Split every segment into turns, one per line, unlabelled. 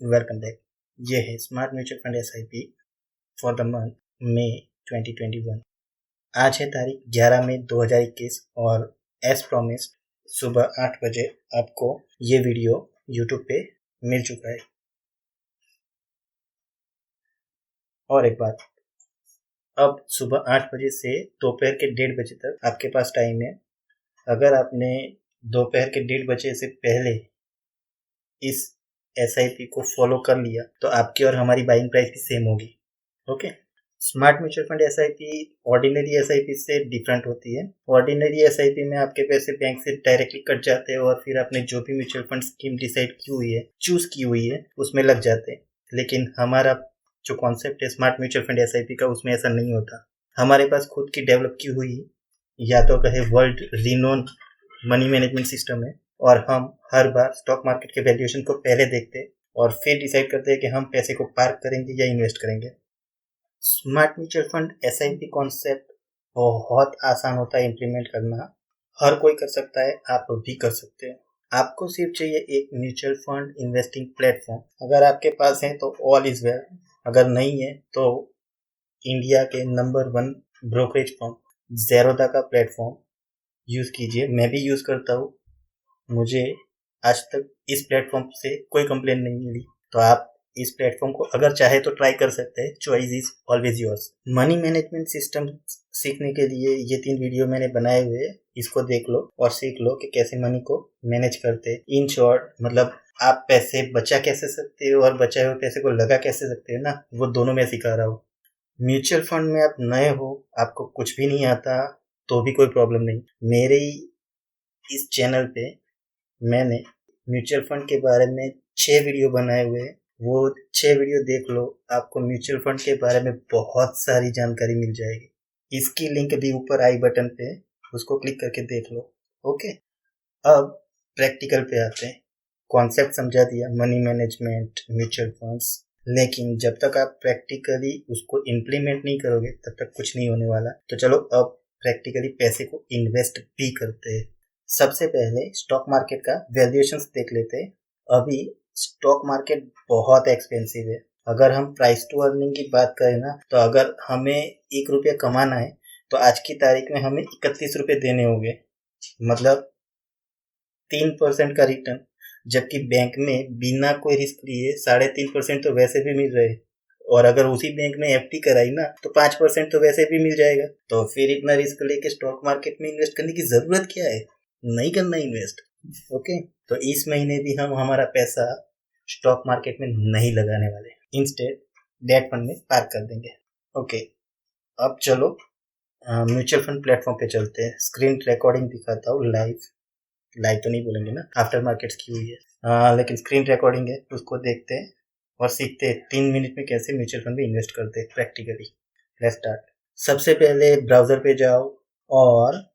Welcome back. ये है smart mutual fund SIP for the month May 2021। आज है तारीख 11 मई 2021 और एज प्रॉमिस्ड सुबह 8 बजे आपको ये वीडियो यूट्यूब पे मिल चुका है। और एक बात, अब सुबह 8 बजे से दोपहर के 1:30 बजे तक आपके पास टाइम है। अगर आपने दोपहर के 1:30 बजे से पहले इस SIP को फॉलो कर लिया तो आपकी और हमारी बाइंग प्राइस भी सेम होगी। Okay. Smart mutual fund SIP ordinary SIP से डिफरेंट होती है। ऑर्डिनरी SIP में आपके पैसे बैंक से डायरेक्टली कट जाते हैं और फिर आपने जो भी म्यूचुअल फंड स्कीम डिसाइड की हुई है, चूज की हुई है, उसमें लग जाते हैं। लेकिन हमारा जो कॉन्सेप्ट है स्मार्ट म्यूचुअल फंड SIP का, उसमें ऐसा नहीं होता। हमारे पास खुद की डेवलप की हुई या तो कहे world renowned money management system है और हम हर बार स्टॉक मार्केट के वैल्यूएशन को पहले देखते हैं और फिर डिसाइड करते हैं कि हम पैसे को पार्क करेंगे या इन्वेस्ट करेंगे। Smart mutual fund SIP concept बहुत आसान होता है इम्प्लीमेंट करना। हर कोई कर सकता है, आप भी कर सकते हैं। आपको सिर्फ चाहिए एक म्यूचुअल फंड इन्वेस्टिंग प्लेटफॉर्म। अगर आपके पास है तो ऑल इज वेल, अगर नहीं है तो इंडिया के नंबर 1 ब्रोकरेज फर्म जेरोदा का प्लेटफॉर्म यूज कीजिए। मैं भी यूज करता हूँ, मुझे आज तक इस प्लेटफॉर्म से कोई कंप्लेन नहीं मिली। तो आप इस प्लेटफॉर्म को अगर चाहे तो ट्राई कर सकते हैं। Choice is always yours. Money management system सीखने के लिए ये 3 वीडियो मैंने बनाए हुए, इसको देख लो और सीख लो कि कैसे मनी को मैनेज करते हैं। इन शॉर्ट मतलब आप पैसे बचा कैसे सकते हो और बचाए हुए पैसे को लगा कैसे सकते हो ना, वो दोनों मैं सिखा रहा हूँ। म्यूचुअल फंड में आप नए हो, आपको कुछ भी नहीं आता तो भी कोई प्रॉब्लम नहीं। मेरे ही इस चैनल पे मैंने म्यूचुअल फंड के बारे में 6 वीडियो बनाए हुए हैं। वो 6 वीडियो देख लो, आपको म्यूचुअल फंड के बारे में बहुत सारी जानकारी मिल जाएगी। इसकी लिंक भी ऊपर आई बटन पे, उसको क्लिक करके देख लो। ओके। अब प्रैक्टिकल पे आते हैं। कॉन्सेप्ट समझा दिया, मनी मैनेजमेंट, म्यूचुअल फंड्स, लेकिन जब तक आप प्रैक्टिकली उसको इम्प्लीमेंट नहीं करोगे तब तक कुछ नहीं होने वाला। तो चलो अब प्रैक्टिकली पैसे को इन्वेस्ट भी करते हैं। सबसे पहले स्टॉक मार्केट का वैल्यूएशंस देख लेते हैं। अभी स्टॉक मार्केट बहुत एक्सपेंसिव है। अगर हम प्राइस टू अर्निंग की बात करें ना, तो अगर हमें 1 रुपया कमाना है तो आज की तारीख में हमें 31 रुपये देने होंगे, मतलब 3% का रिटर्न। जबकि बैंक में बिना कोई रिस्क लिए 3.5% तो वैसे भी मिल रहे, और अगर उसी बैंक में FD कराई ना तो 5% तो वैसे भी मिल जाएगा। तो फिर इतना रिस्क लेके स्टॉक मार्केट में इन्वेस्ट करने की जरूरत क्या है? नहीं करना इन्वेस्ट। ओके। तो इस महीने भी हम हमारा पैसा स्टॉक मार्केट में नहीं लगाने वाले, इंस्टेड डेट फंड में पार्क कर देंगे। ओके। अब चलो म्यूचुअल फंड प्लेटफॉर्म पे चलते हैं। स्क्रीन रिकॉर्डिंग दिखाता हूँ, लाइव तो नहीं बोलेंगे ना, आफ्टर मार्केट्स की हुई है, लेकिन स्क्रीन रिकॉर्डिंग है, उसको देखते हैं और सीखते हैं 3 मिनट में कैसे म्यूचुअल फंड में इन्वेस्ट करते हैं प्रैक्टिकली। Let's start. सबसे पहले ब्राउजर पे जाओ और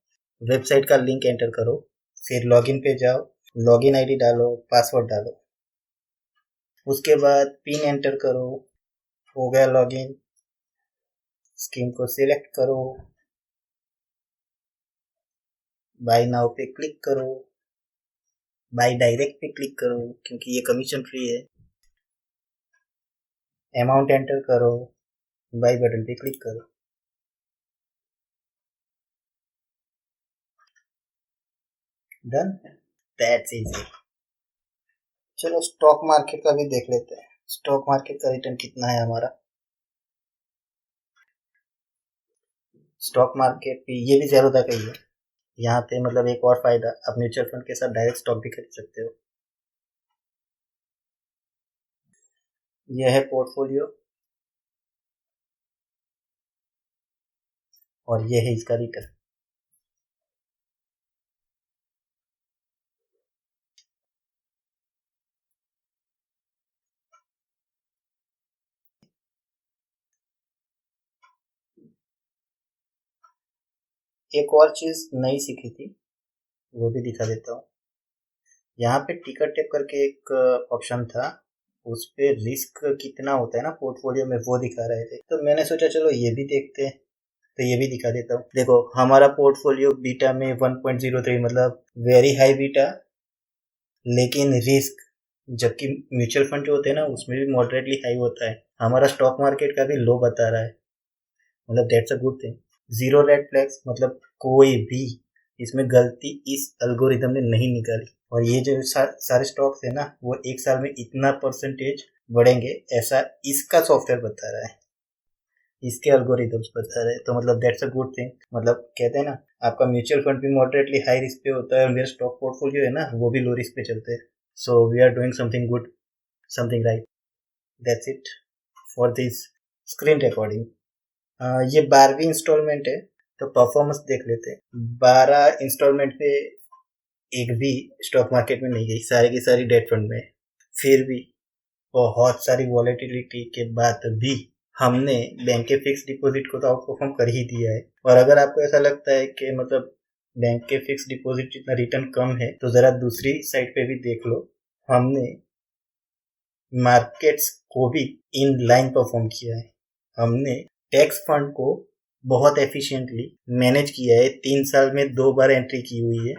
वेबसाइट का लिंक एंटर करो। फिर लॉगिन पे जाओ, लॉगिन आईडी डालो, पासवर्ड डालो। उसके बाद पिन एंटर करो। हो गया लॉगिन। स्कीम को सिलेक्ट करो, बाय नाउ पे क्लिक करो, बाय डायरेक्ट पे क्लिक करो क्योंकि ये कमीशन फ्री है। अमाउंट एंटर करो, बाय बटन पे क्लिक करो। डन। That's easy. चलो स्टॉक मार्केट का भी देख लेते हैं। स्टॉक मार्केट का रिटर्न कितना है हमारा। स्टॉक मार्केट भी, ये भी ज़ेरोधा का ही है। यहाँ पे मतलब एक और फायदा, आप म्यूचुअल फंड के साथ डायरेक्ट स्टॉक भी खरीद सकते हो। यह है पोर्टफोलियो और ये है इसका रिटर्न। एक और चीज नई सीखी थी, वो भी दिखा देता हूँ। यहाँ पे टिकट टेप करके एक ऑप्शन था, उस पे रिस्क कितना होता है ना पोर्टफोलियो में, वो दिखा रहे थे। तो मैंने सोचा चलो ये भी देखते हैं, तो ये भी दिखा देता हूँ। देखो हमारा पोर्टफोलियो बीटा में 1.03, मतलब वेरी हाई बीटा, लेकिन रिस्क जबकि म्यूचुअल फंड जो होते हैं ना उसमें भी मॉडरेटली हाई होता है। हमारा स्टॉक मार्केट का भी लो बता रहा है, मतलब that's a good thing. Zero red flags मतलब कोई भी इसमें गलती इस एल्गोरिदम ने नहीं निकाली। और ये जो सारे स्टॉक्स है ना वो एक साल में इतना परसेंटेज बढ़ेंगे ऐसा इसका सॉफ्टवेयर बता रहा है, इसके एल्गोरिदम्स बता रहे हैं। तो मतलब दैट्स अ गुड थिंग। मतलब कहते हैं ना आपका म्यूचुअल फंड भी मॉडरेटली हाई रिस्क पे होता है और मेरा स्टॉक पोर्टफोलियो है ना वो भी लो रिस्क पे चलते हैं। So we are doing something good, something right. That's it for this screen recording. ये 12वीं इंस्टॉलमेंट है तो परफॉर्मेंस देख लेते हैं। 12 इंस्टॉलमेंट पे एक भी स्टॉक मार्केट में नहीं गई, सारी की सारी डेट फंड में। फिर भी बहुत सारी वॉलेटिलिटी के बाद भी हमने बैंक के फिक्स डिपॉजिट को तो आउट परफॉर्म कर ही दिया है। और अगर आपको ऐसा लगता है कि मतलब बैंक के फिक्स डिपॉजिट जितना रिटर्न कम है तो जरा दूसरी साइड पे भी देख लो, हमने मार्केट्स को भी इन लाइन परफॉर्म किया है। हमने टैक्स फंड को बहुत एफिशिएंटली मैनेज किया है, 3 साल में 2 बार एंट्री की हुई है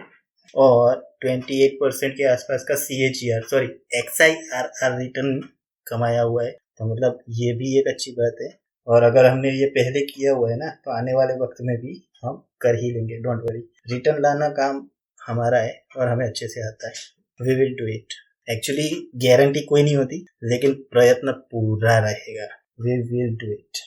और 28% के आसपास का XIRR रिटर्न कमाया हुआ है। तो मतलब ये भी एक अच्छी बात है। और अगर हमने ये पहले किया हुआ है ना तो आने वाले वक्त में भी हम कर ही लेंगे, डोंट वरी। रिटर्न लाना काम हमारा है और हमें अच्छे से आता है। We will do it. Actually guarantee कोई नहीं होती लेकिन प्रयत्न पूरा रहेगा। We will do it.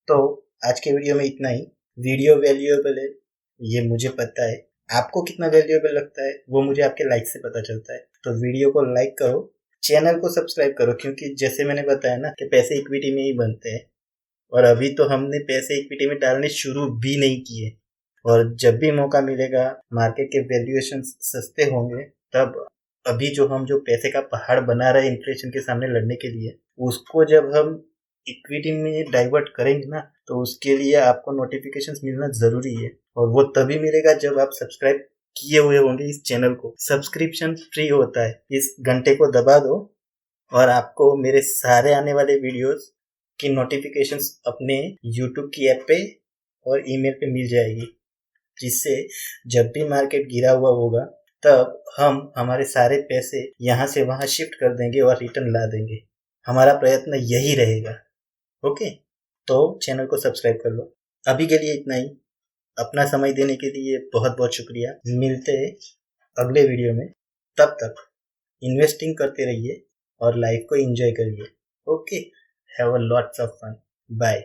तो आज के वीडियो में इतना ही। वीडियो वैल्यूएबल है ये मुझे पता है, आपको कितना वैल्यूएबल लगता है वो मुझे आपके लाइक से पता चलता है। तो वीडियो को लाइक करो, चैनल को सब्सक्राइब करो, क्योंकि जैसे मैंने बताया ना कि पैसे इक्विटी में ही बनते हैं और अभी तो हमने पैसे इक्विटी में डालने शुरू भी नहीं किए। और जब भी मौका मिलेगा, मार्केट के वैल्यूएशन सस्ते होंगे, तब अभी जो पैसे का पहाड़ बना रहे हैं इन्फ्लेशन के सामने लड़ने के लिए, उसको जब हम इक्विटी में डाइवर्ट करेंगे ना तो उसके लिए आपको नोटिफिकेशंस मिलना जरूरी है। और वो तभी मिलेगा जब आप सब्सक्राइब किए हुए होंगे इस चैनल को। सब्सक्रिप्शन फ्री होता है, इस घंटे को दबा दो और आपको मेरे सारे आने वाले वीडियोस की नोटिफिकेशंस अपने यूट्यूब की ऐप पे और ईमेल पे मिल जाएगी, जिससे जब भी मार्केट गिरा हुआ होगा तब हम हमारे सारे पैसे यहाँ से वहाँ शिफ्ट कर देंगे और रिटर्न ला देंगे। हमारा प्रयत्न यही रहेगा। ओके, तो चैनल को सब्सक्राइब कर लो। अभी के लिए इतना ही। अपना समय देने के लिए बहुत बहुत शुक्रिया। मिलते हैं अगले वीडियो में। तब तक इन्वेस्टिंग करते रहिए और लाइफ को एंजॉय करिए। Okay, have a lots of fun. Bye.